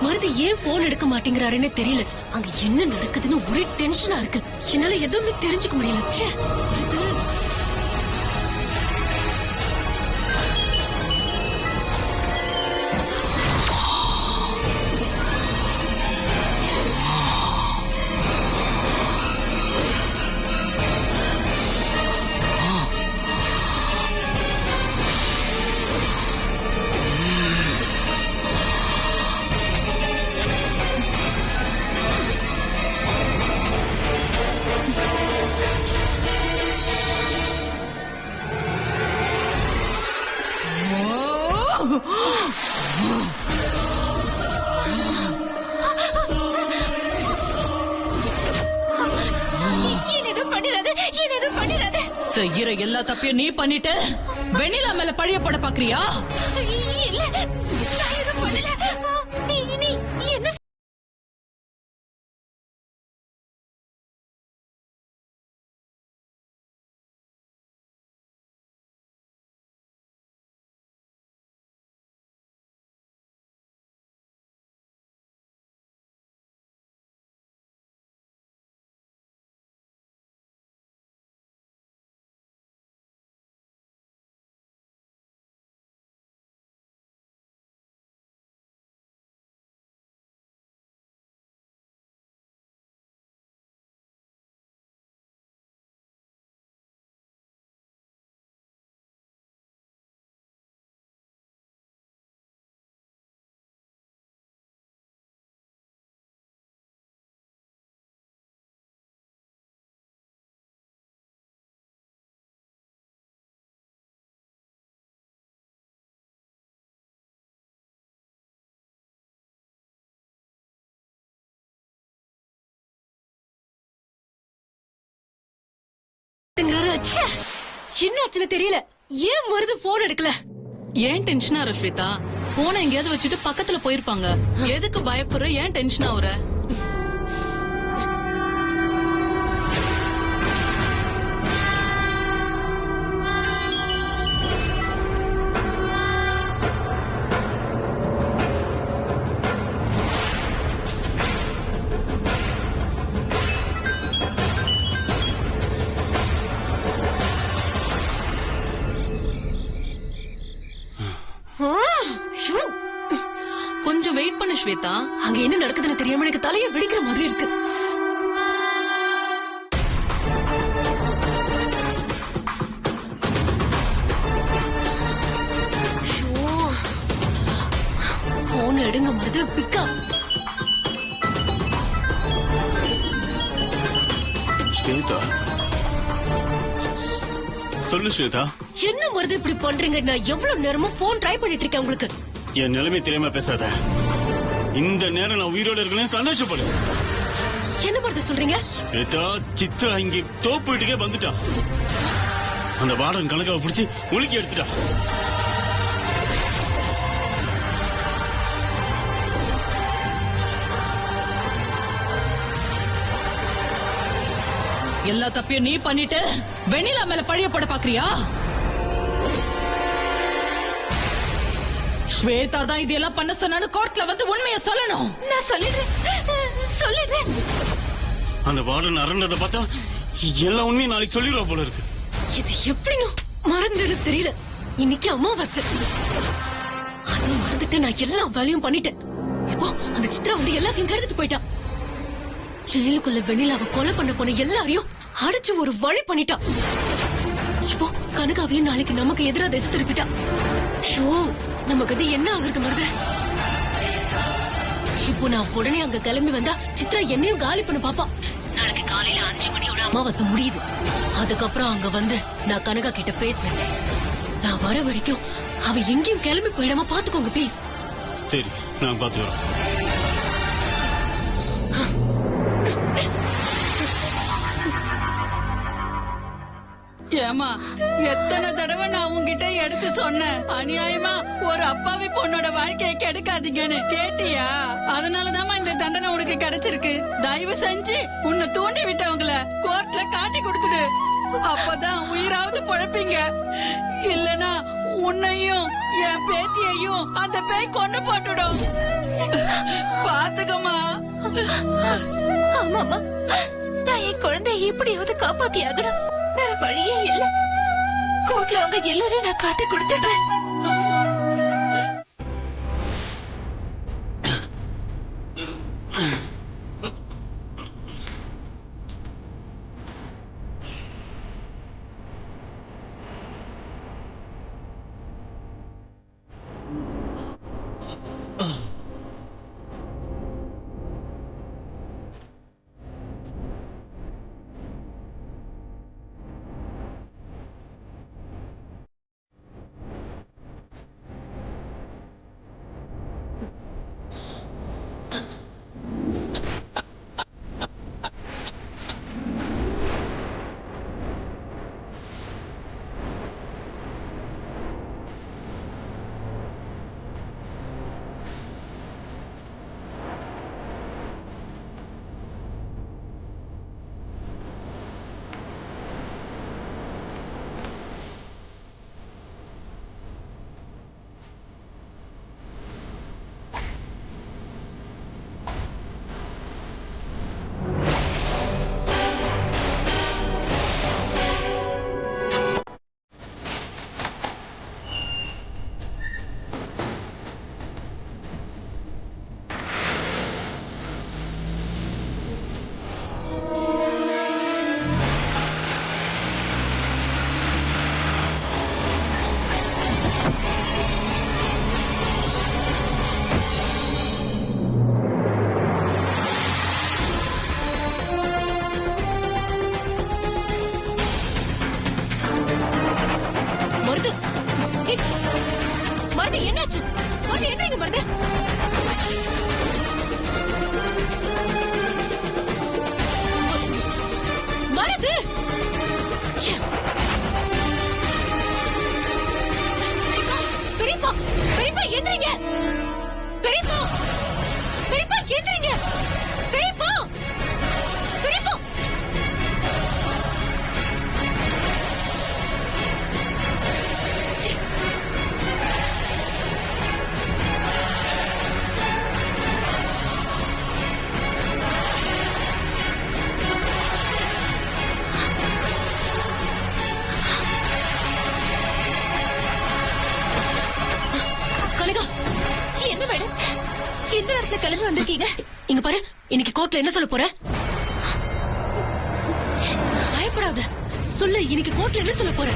மருது ஏன் போன் எடுக்க மாட்டேங்கிறாருன்னு தெரியல. அங்க என்ன நடக்குதுன்னு ஒரே டென்ஷனா இருக்கு. என்னால எதுவுமே தெரிஞ்சுக்க முடியல. மருது செய்யற எல்லா தப்பையும் நீ பண்ணிட்டு வெண்ணிலா மேல பழிய போட பாக்குறியா? என்னாச்சுன்னு தெரியல. ஏன் மருது போன் எடுக்கல? ஏன் டென்ஷன் ஆற ஸ்வேதா? போனை எங்கேயாவது வச்சுட்டு பக்கத்துல போயிருப்பாங்க. எதுக்கு பயப்படுற? ஏன் டென்ஷன் ஆகுற? கொஞ்சம் வெயிட் பண்ணு ஸ்வேதா. அங்க என்ன நடக்குதுன்னு தெரியாம எனக்கு தலைய வெடிக்கிற மாதிரி இருக்கு. போன் எடுங்க மருது. பிக்கா ஸ்வேதா, சொல்லு ஸ்வேதா. என்ன மருது இப்படி பண்றீங்க? நான் எவ்வளவு நேரமா போன் ட்ரை பண்ணிட்டு இருக்கேன். உங்களுக்கு என் நிலைமை தெரியாம பேசாத. இந்த நேரம் நான் உயிரோட இருக்கேன், சந்தோஷப்படு. என்ன மருது சொல்றீங்க? ஸ்வேதா, சித்ரா இங்க தோப்பு வீட்டுக்கே வந்துட்டா. அந்த வார்டன் கணக்காவை பிடிச்சி உலுக்கி எடுத்துட்டா. எல்லா தப்பையும் நீ பண்ணிட்டு வெண்ணிலா மேல பழிய போட பாக்குறியா? ஸ்வேதா தான் இதெல்லாம் பண்ண சொன்னான்னு கோர்ட்ல வந்து உண்மையை சொல்லணும். நான் சொல்லிடுறேன். அந்த வார்டன் அரண்டதை பார்த்தா எல்லா உண்மையும் நாளைக்கு சொல்லிடுவா போல இருக்கு. இது எப்படின்னு மறந்துன்னு தெரியல. இன்னைக்கு அமாவாசை. அதான் மறந்துட்டு நான் எல்லா வேலையும் பண்ணிட்டேன். இப்போ அந்த சித்ரா வந்து எல்லாத்தையும் கெடுத்துட்டு போயிட்டா. ஜெயிலுக்குள்ள வெண்ணிலாவை கொலை பண்ண போன எல்லாரையும் அடிச்சு ஒரு வழி பண்ணிட்டா. இப்போ கனகாவையும் நாளைக்கு நமக்கு எதிராக திசை திருப்பிட்டா. ஷோ, நமக்கு அது என்ன ஆகுறது மருது? இப்போ நான் உடனே அங்க கிளம்பி வந்தா சித்ரா என்னையும் காலி பண்ண பாப்பா. நாளைக்கு காலையில 5 மணியோட அமாவாசை முடியுது. அதுக்கப்புறம் அங்க வந்து நான் கனகா கிட்ட பேசுறேன். நான் வர வரைக்கும் அவ எங்கேயும் கிளம்பி போயிடாம பாத்துக்கோங்க பிளீஸ். சரி, நான் பாத்துக்கிறேன். ஏமா எத்தனை தடவை நான் உன்கிட்ட எடுத்து சொன்னேன், அநியாயமா ஒரு அப்பாவி பொண்ணோட வாழ்க்கையை கெடுக்காதீங்கன்னு கேட்டியா? அதனாலதாம்மா இந்த தண்டனை உனக்கு கிடைச்சிருக்கு. தயவு செஞ்சு உன்னை தூண்டி விட்டவங்கள கோர்ட்ல காட்டி கொடுத்துடு. அப்பதான் உயிராவது பொழப்பீங்க. இல்லனா உன்னையும் என் பேத்தியையும் அந்த பேய் கொண்டு போட்டுடும். பாத்துக்கமா. ஆமாமா, நான் என் குழந்தைய எப்படியாவது காப்பாத்தி ஆகணும். வேற வழியே இல்ல. கோர்ட்ல அவங்க எல்லாரும் நான் காட்டி கொடுத்துடுறேன். மருது என்னாச்சு? மருது என்னங்க மருது? மருது பெரியப்பா, பெரியப்பா எந்திரிங்க. பெரியப்பா, பெரியப்பா எந்திரிங்க. பெரியப்பா, பெரியப்பா. என்ன மேடம், இந்த நேரத்துல கிளம்பி வந்திருக்கீங்க? இங்க பாரு, இன்னைக்கு கோர்ட்ல என்ன சொல்ல போற? பயப்படாத, சொல்லு. இன்னைக்கு கோர்ட்ல என்ன சொல்ல போற?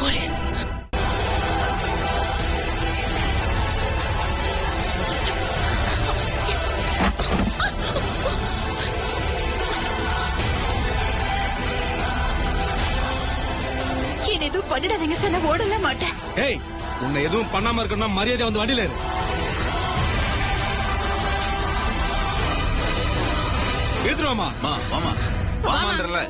போலீஸ். எதுவும் பண்ணிடாதீங்க சார், நான் ஓடல மாட்டேன். ஏய், உன்னை எதுவும் பண்ணாம இருக்கணும்னா மரியாதை வந்து வண்டியில இரு. எடுத்துருவாமா. வாமா வாமான்றல.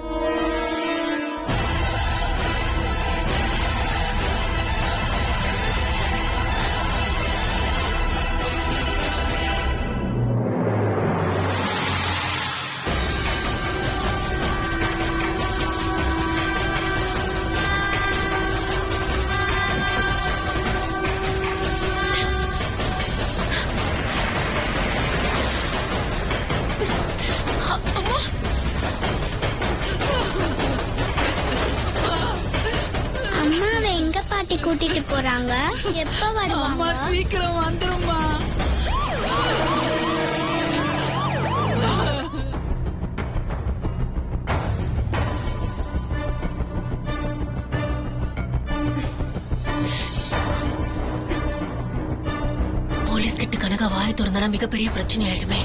கூட்டிட்டு போறாங்க. எப்ப வருவாங்க? சீக்கிரம் வந்துருமா. போலீஸ் கிட்ட கனகா வாய திறந்தா மிகப்பெரிய பிரச்சனை ஆயிடுமே.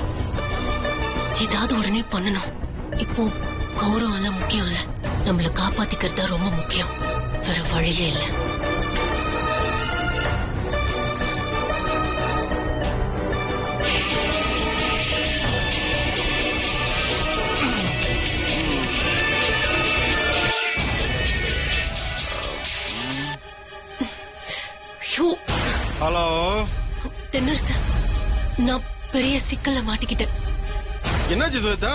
ஏதாவது உடனே பண்ணணும். இப்போ கௌரவம் எல்லாம் முக்கியம் இல்ல, நம்மள காப்பாத்திக்கிறது ரொம்ப முக்கியம். வேற வழியே இல்ல. தென்னரசு, நான் பெரிய சிக்கல்ல மாட்டிக்கிட்டேன். என்னாச்சு ஸ்வேதா?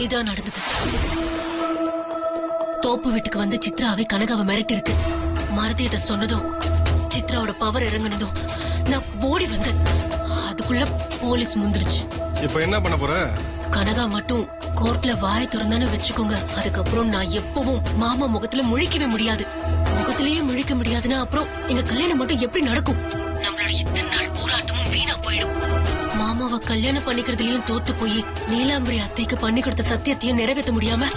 இதான் நடந்தது. தோப்பு வீட்டுக்கு வந்து சித்ராவை கனகாவை மிரட்டி இருக்கு. மருதி இதை சொன்னதும் சித்ராவோட பவர் இறங்குனதும் நான் ஓடி வந்தேன். அதுக்குள்ள போலீஸ் முந்திருச்சு. இப்ப என்ன பண்ண போற? கனகா மட்டும் கோர்ட்ல வாயை திறந்தானு வச்சுக்கோங்க, அதுக்கப்புறம் நான் எப்பவும் மாமா முகத்துல முழிக்கவே முடியாது. முகத்திலேயே முழிக்க முடியாதுன்னா அப்புறம் எங்க கல்யாணம் மட்டும் எப்படி நடக்கும்? நம்மளோட இத்தனை நாள் போராட்டமும் வீணா போயிடும். மாமாவை கல்யாணம் பண்ணிக்கிறதுலயும் தோத்து போய் நீலாம்பரி அத்தைக்கு பண்ணி கொடுத்த சத்தியத்தையும் நிறைவேற்ற முடியாம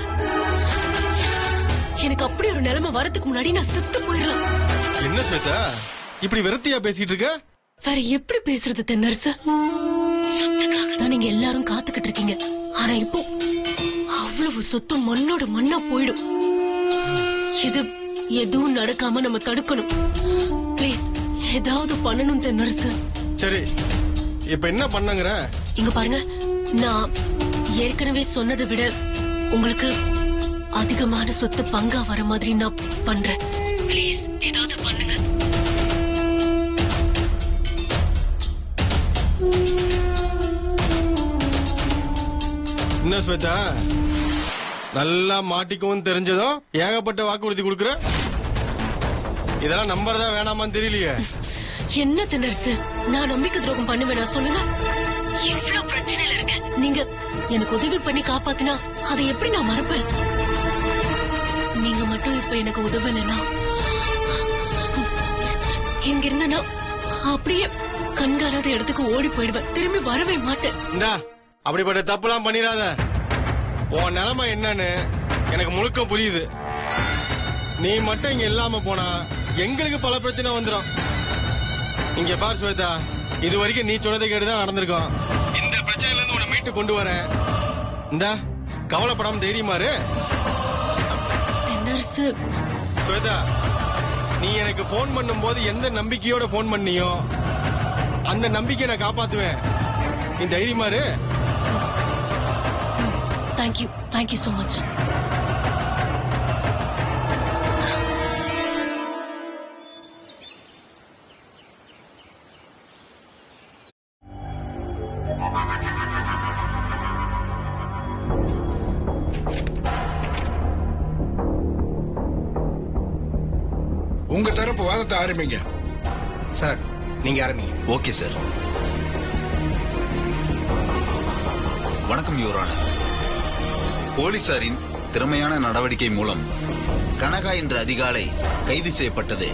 எனக்கு அப்படி ஒரு நிலைமை வரதுக்கு முன்னாடி நான் செத்து போயிடலாம். என்ன ஸ்வேதா இப்படி விரத்தியா பேசிட்டு இருக்க? வேற எப்படி பேசுறது தென்னரசு? சொத்துக்காக தான் நீங்க எல்லாரும் காத்துக்கிட்டு இருக்கீங்க. ஆனா இப்போ அவ்வளவு சொத்து மண்ணோட மண்ணா போயிடும். இது எதுவும் நடக்காம நம்ம தடுக்கணும். ப்ளீஸ் ஏதாவது பண்ணணும் தென்னரசு. சரி, இப்ப என்ன பண்ணங்கற? இங்க பாருங்க, நான் ஏற்கனவே சொன்னதை விட உங்களுக்கு அதிகமான சொத்து பங்கா வர மாதிரி நான் பண்றேன். ப்ளீஸ் ஏதாவது பண்ணுங்க. என்ன ஸ்வேதா, நல்லா மாட்டிக்கவும் தெரிஞ்சதும் ஏகப்பட்ட வாக்குறுதி கொடுக்குற. இதெல்லாம் நம்பறதா வேணாமான்னு தெரியலையே. என்ன தென்னரசு, நான் நம்பிக்கை துரோகம் பண்ணுவேனா சொல்லுங்க? எவ்வளவு பிரச்சனையில இருக்க. நீங்க எனக்கு உதவி பண்ணி காப்பாத்தினா அதை எப்படி நான் மறப்பேன்? நீங்க மட்டும் இப்ப எனக்கு உதவலைன்னா இங்க இருந்தனா அப்படியே கண்காணாத இடத்துக்கு ஓடி போயிடுவேன். திரும்பி வரவே மாட்டேன். இந்தா, அப்படிப்பட்ட தப்புலாம் பண்ணிடாத. உன் நிலைமை என்னன்னு எனக்கு முழுக்க புரியுது. நீ மட்டும் இங்க இல்லாம போனா எங்களுக்கு பல பிரச்சனை வந்துடும். இங்க பார் ஸ்வேதா, இது வரைக்கும் நீ சொன்னதை கேட்டுதான் நடந்திருக்கோம். இந்த பிரச்சனையில இருந்து உன்னை மீட்டு கொண்டு வரேன். இந்தா, கவலைப்படாம தைரியமாரு. தென்னரசு, ஸ்வேதா, நீ எனக்கு போன் பண்ணும் போது எந்த நம்பிக்கையோட போன் பண்ணியோ அந்த நம்பிக்கையை நான் காப்பாத்துவேன். நீ தைரியமாரு. Thank you so much. உங்க தரப்பு வாதத்தை ஆரம்பிங்க. சார், நீங்க ஆரம்பிங்க. Okay sir. வணக்கம் யுவர் ஆனர். போலீசாரின் திறமையான நடவடிக்கை மூலம் கனகா இன்று அதிகாலை கைது செய்யப்பட்டது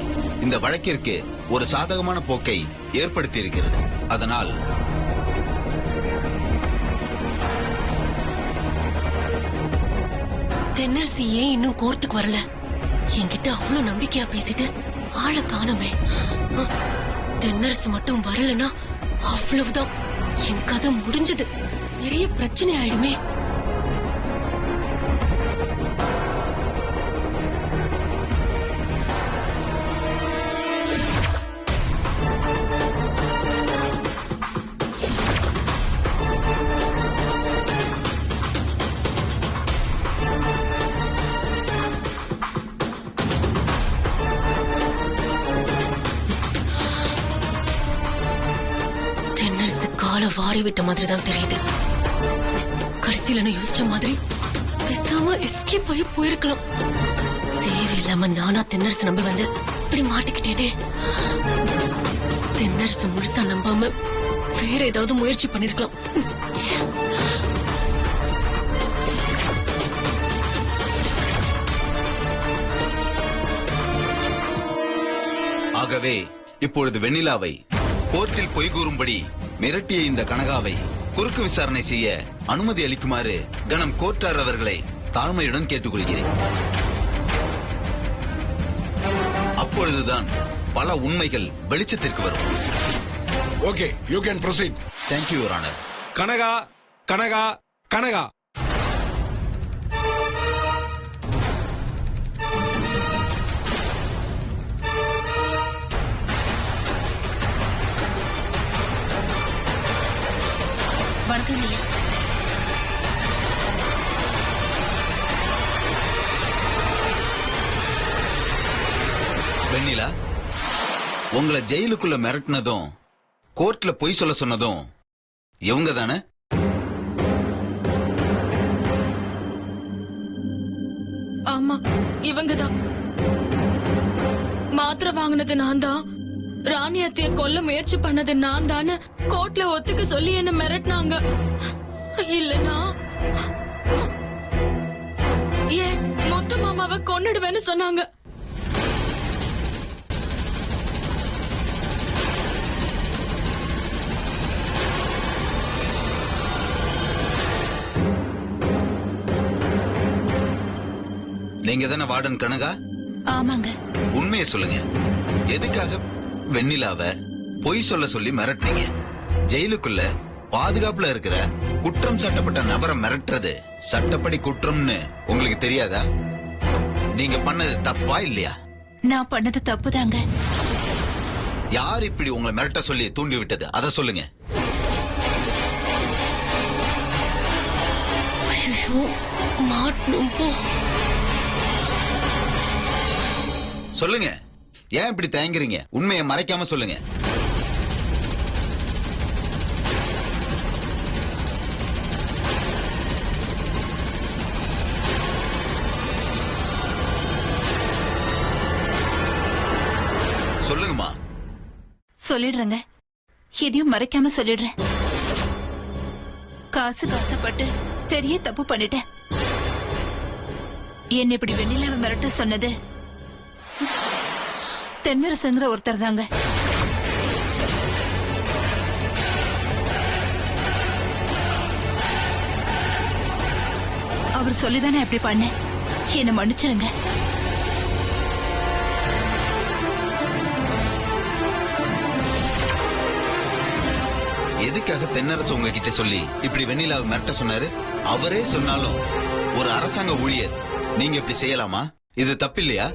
இந்த வழக்கிற்கு ஒரு சாதகமான போக்கை ஏற்படுத்தி இருக்கிறது. அதனால் தென்னரசு ஏன் இன்னும் கோர்ட்டுக்கு வரல? என்கிட்ட அவ்வளவு நம்பிக்கையா பேசிட்டு ஆளை காணோமே. தென்னரசு மட்டும் வரலனா அவ்வளவுதான், என் கதை முடிஞ்சது. பெரிய பிரச்சனை ஆயிடுமே. தென்னரசு காலை வாரி விட்ட மாதிரி தான் தெரியுது. கடைசியில நான் யோசிச்ச மாதிரி பேசாம எஸ்கேப் ஆகி போயிருக்கலாம். தேவையில்லாம நானா தென்னரசு நம்பி வந்து இப்படி மாட்டிக்கிட்டேனே. தென்னரசு முழுசா நம்பாம வேற ஏதாவது முயற்சி பண்ணிருக்கலாம். ஆகவே இப்பொழுது வெண்ணிலாவை கோர்ட்டில் பொய் கூறும்படி மிரட்டிய இந்த கனகாவை குறுக்கு விசாரணை செய்ய அனுமதி அளிக்குமாறு கணம் கோர்ட்டார் அவர்களை தாழ்மையுடன் கேட்டுக்கொள்கிறேன். அப்பொழுதுதான் பல உண்மைகள் வெளிச்சத்திற்கு வரும். Okay, you can proceed. Thank you your honour. Kanaka, Kanaka, Kanaka. வணக்கம் ஐயா. வெண்ணிலா, உங்களை ஜெயிலுக்குள்ள மிரட்டினதும் கோர்ட்ல பொய் சொல்ல சொன்னதும் இவங்க தானே? ஆமா, இவங்கதான். மாத்திரை வாங்கினது நான் தான், ராணி அத்தைய கொல்ல முயற்சி பண்ணது நான் தானே கோர்ட்ல ஒத்துக்க சொல்லி என்ன மிரட்டினாங்க. இல்லனா ஏன் மொத்த மாமாவை கொன்னுடுவேன்னு சொன்னாங்க. நீங்க தானே வார்டன் கனகா? ஆமாங்க. உண்மையை சொல்லுங்க, எதுக்காக வெண்ணிலாவை பொய் சொல்ல சொல்லி மிரட்டினீங்க? ஜெயிலுக்குள்ள பாதுகாப்புல இருக்கிற குற்றம் சாட்டப்பட்ட நபரை மிரட்டுறது சட்டப்படி குற்றம்னு உங்களுக்கு தெரியாதா? நீங்க பண்ணது தப்பா இல்லையா? நான் பண்ணது தப்புதாங்க. யார் இப்படி உங்களை மிரட்ட சொல்லி தூண்டி விட்டது அத சொல்லுங்க. ஐயோ, மாட்டணும் போ. சொல்லுங்க, ஏன் இப்படி தயங்குறீங்க? உண்மையை மறைக்காம சொல்லுங்க. சொல்லுங்கம்மா. சொல்லிடுறேங்க, எதையும் மறைக்காம சொல்லிடுறேன். காசுப்பட்டு பெரிய தப்பு பண்ணிட்டேன். என்ன இப்படி வெண்ணிலாவை மிரட்ட சொன்னது தென்னரசுங்கிற ஒருத்தர் தாங்க. அவர் சொல்லிதானே அப்படி பண்ணேன். என்ன மன்னிச்சிருங்க. எதுக்காக தென்னரசு உங்ககிட்ட சொல்லி இப்படி வெண்ணிலாவை மிரட்ட சொன்னாரு? அவரே சொன்னாலும் ஒரு அரசாங்க ஊழியர் நீங்க இப்படி செய்யலாமா? இது தப்பில்லையா?